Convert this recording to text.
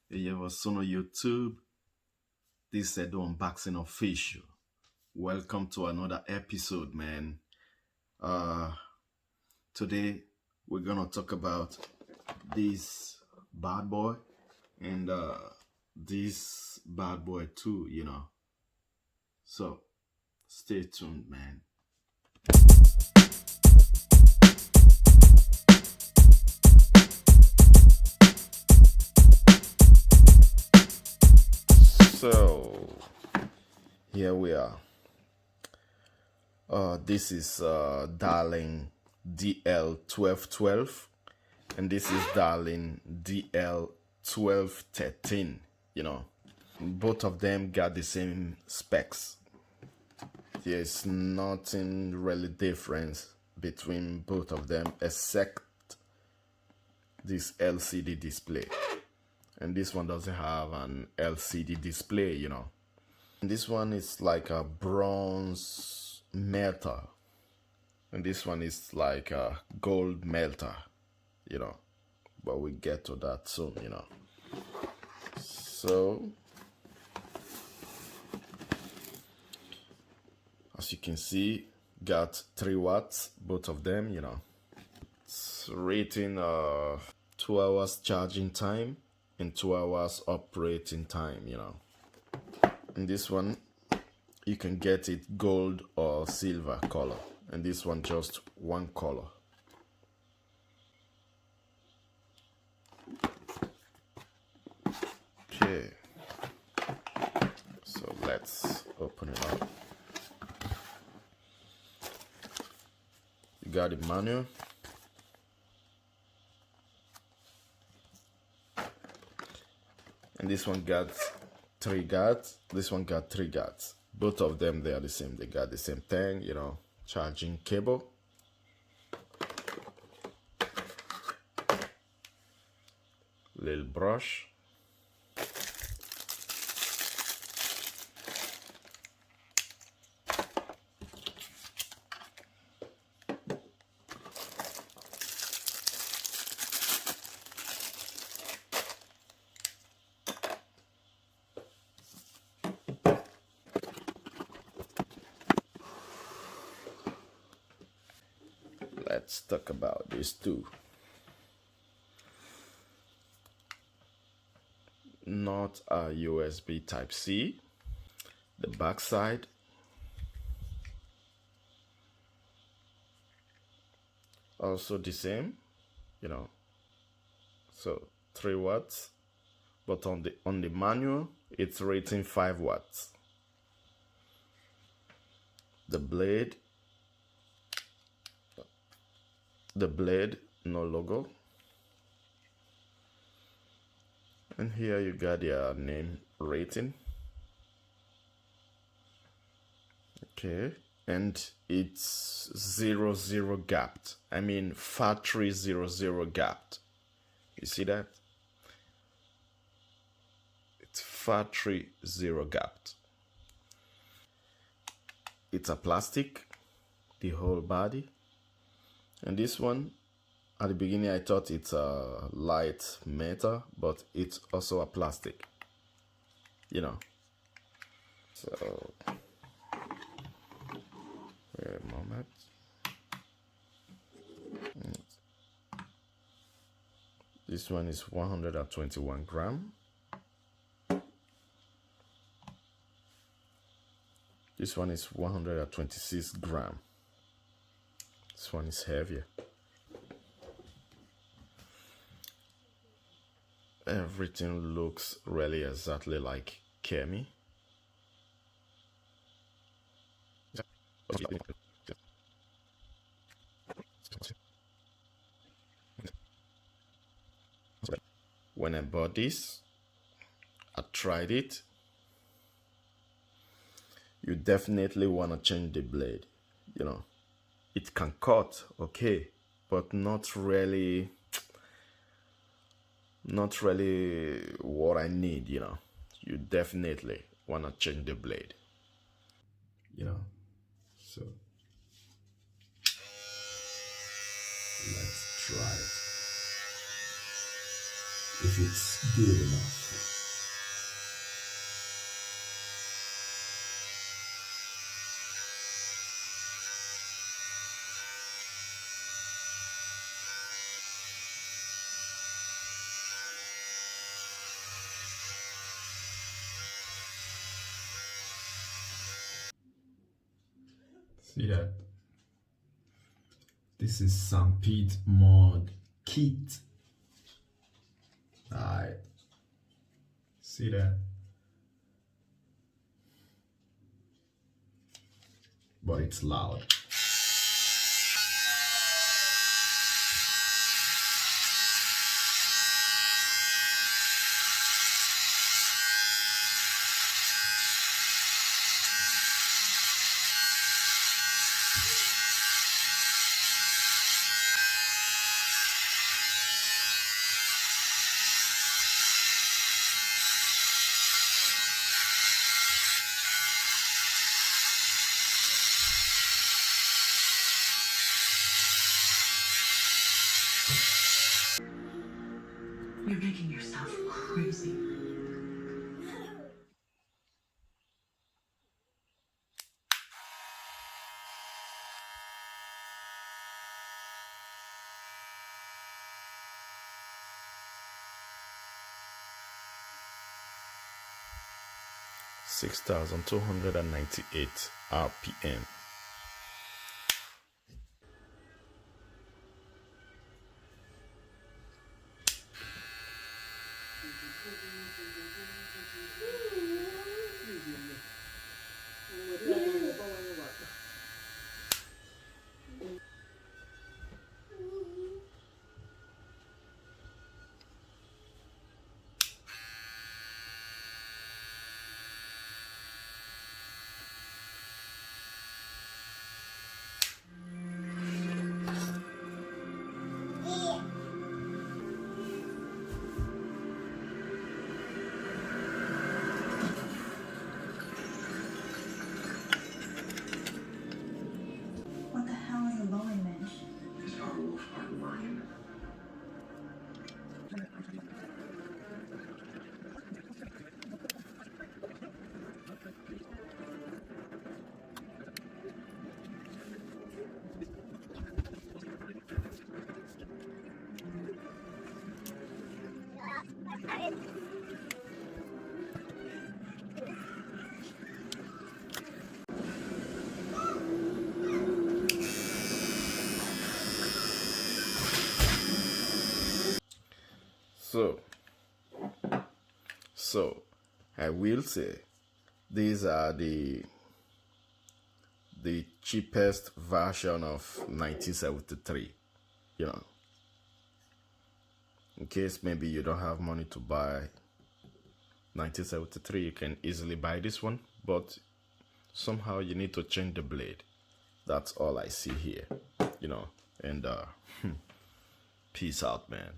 Eyewo sono YouTube. This is Edo Unboxing Official. Welcome to another episode, man. Uh Today we're gonna talk about this bad boy and this bad boy too. So stay tuned, man. So here we are. This is Darling DL1212, and this is Darling DL1213. Both of them got the same specs. There's nothing really different between both of them except this LCD display. And this one doesn't have an LCD display. And this one is like a bronze melter. And this one is like a gold melter. But we get to that soon. So, as you can see, got 3 watts, both of them. It's rating 2 hours charging time and 2 hours operating time. And this one, you can get it gold or silver color, and this one just one color. Okay, so let's open it up. You got the manual. And this one got 3 guards. This one got 3 guards. Both of them, they are the same. They got the same thing, charging cable. Little brush. Let's talk about these two. Not a USB type C. The back side, also the same, so 3 watts, but on the manual it's rating 5 watts. The blade, no logo. And here you got your name rating. Okay, and it's 00 gapped. I mean factory 00 gapped. You see that? It's factory 0 gapped. It's a plastic, the whole body. And this one, at the beginning I thought it's a light metal, but it's also a plastic. So wait a moment. This one is 121 gram. This one is 126 gram. This one is heavier. Everything looks really exactly like Kemi. When I bought this, I tried it. You definitely want to change the blade. It can cut, okay, but not really what I need. You definitely want to change the blade. So let's try it. If it's good enough. See that? This is some Pete mod kit. Alright. See that? But it's loud. You're making yourself crazy. (6,298 RPM). What the hell is a lowering bench? It's part wolf, part lion. So I will say these are the cheapest version of 1973, you know, in case maybe you don't have money to buy 1973, you can easily buy this one, but somehow you need to change the blade. That's all I see here, you know. And peace out, man.